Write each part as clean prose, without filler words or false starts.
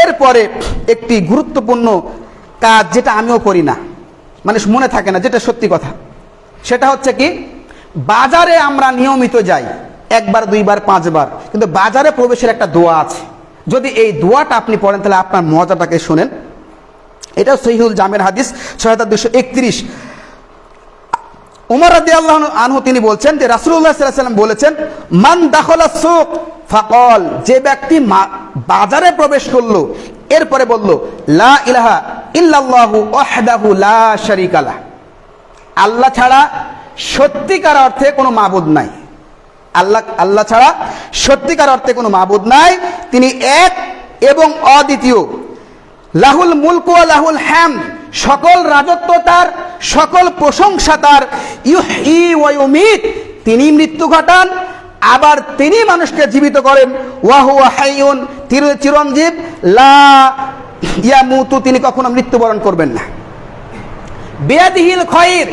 এরপরে একটি গুরুত্বপূর্ণ কাজ যেটা আমিও করি না, মানে মনে থাকে না, যেটা সত্যি কথা, সেটা হচ্ছে কি, বাজারে আমরা নিয়মিত যাই, একবার দুইবার পাঁচবার, কিন্তু বাজারে প্রবেশের একটা দোয়া আছে। যদি এই দোয়াটা আপনি পড়েন তাহলে আপনার মজাটাকে শোনেন। এটাও সহিহুল জামের হাদিস 6231। ওমর রাদিয়াল্লাহু আনহু তিনি বলছেন যে রাসূলুল্লাহ সাল্লাল্লাহু আলাইহি ওয়াসাল্লাম বলেছেন, মান দাখালা সুক ফাকাল, যে ব্যক্তি বাজারে প্রবেশ করলো এরপরে বলল লা ইলাহা ইল্লাল্লাহু ওয়াহদাহু লা শারীকা লাহ, আল্লাহ ছাড়া সত্যিকার অর্থে কোনো মাবুদ নাই, আল্লাহ ছাড়া সত্যিকার অর্থে কোনো মাবুদ নাই, তিনি এক এবং অদ্বিতীয়, লাহুল মুলকু ওয়া লাহুল হামদ, সকল রাজত্ব তার, সকল প্রশংসা তার, ইউহয়ী ওয়া ইউমীত, তিনি মৃত্যু ঘটান আবার তিনি মানুষকে জীবিত করেন, ওয়া হুয়া হাইয়ুন, তিনি চিরঞ্জীব, লা ইয়ামুতু, তিনি কখনো মৃত্যুবরণ করবেন না, বিয়াদিহিল খায়র,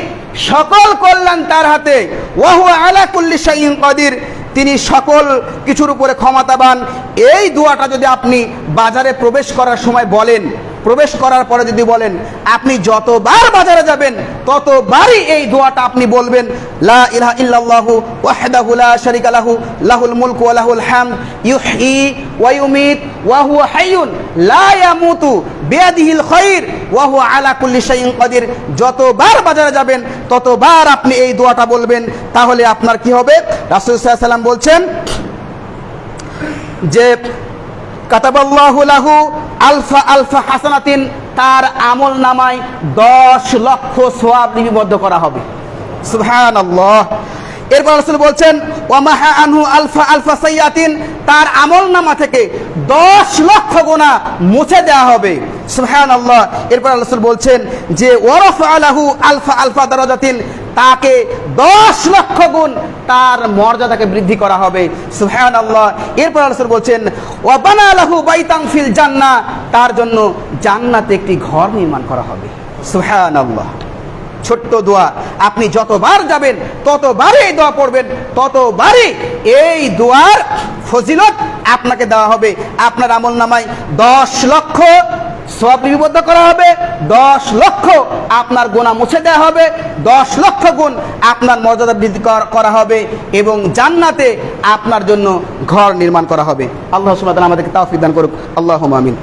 সকল কল্যাণ তার হাতে, ওয়া হুয়া আলা কুল্লি শাইইন কাদির, তিনি সকল কিছুর উপরে ক্ষমতাবান। এই দোয়াটা যদি আপনি বাজারে প্রবেশ করার সময় বলেন, প্রবেশ করার পরে যদি বলেন, আপনি যতবার বাজারে যাবেন ততবারই এই দোয়াটা আপনি বলবেন, লা ইলাহা ইল্লাল্লাহু ওয়াহদাহু লা শারীকা লাহু লাহুল মুলকু ওয়া লাহুল হামদ ইউহয়ী ওয়া ইউমীত ওয়া হুয়া হাইয়ুন লা ইয়ামুতু বিয়াদিহিল খায়র ওয়া হুয়া আলা কুল্লি শাইইন কাদির। যতবার বাজারে যাবেন ততবার আপনি এই দোয়াটা বলবেন, তাহলে আপনার কি হবে? রাসূল সাল্লাল্লাহু আলাইহি ওয়াসাল্লাম বলছেন যে কাতাবাল্লাহু লাহু আলফা আলফা হাসানাতিন, তার আমল নামায় 10 লক্ষ সওয়াব লিপিবদ্ধ করা হবে। সুবহানাল্লাহ। এরপর রাসূল বলছেন ওয়া মাহা আনহু আলফা আলফা সাইয়াতিন, তার আমল নামা থেকে 10 লক্ষ গুনাহ মুছে দেওয়া হবে। সুবহানাল্লাহ। এরপর রাসূল বলছেন যে ওয়ারাফা লাহু আলফা আলফা দারাজাতিন, তাকে 10 লক্ষ গুণ তার মর্যাদাকে বৃদ্ধি করা হবে। সুবহানাল্লাহ। এরপর রাসূল বলছেন ওয়া বানা লাহু বাইতান ফিল জান্নাহ, তার জন্য জান্নাতে একটি ঘর নির্মাণ করা হবে। সুবহানাল্লাহ। ছোট্ট দোয়া, আপনি যতবার যাবেন ততবারই এই দোয়া পড়বেন, ততবারই এই দোয়ার ফজিলত আপনাকে দেওয়া হবে। আপনার আমল নামায় 10 লক্ষ সওয়াব লিপিবদ্ধ করা হবে, 10 লক্ষ আপনার গুনাহ মুছে দেওয়া হবে, 10 লক্ষ গুণ আপনার মর্যাদা বৃদ্ধি করা হবে এবং জান্নাতে আপনার জন্য ঘর নির্মাণ করা হবে। আল্লাহ সুবহানাহু ওয়া তাআলা আমাদেরকে তৌফিক দান করুক। আল্লাহুম্মা আমিন।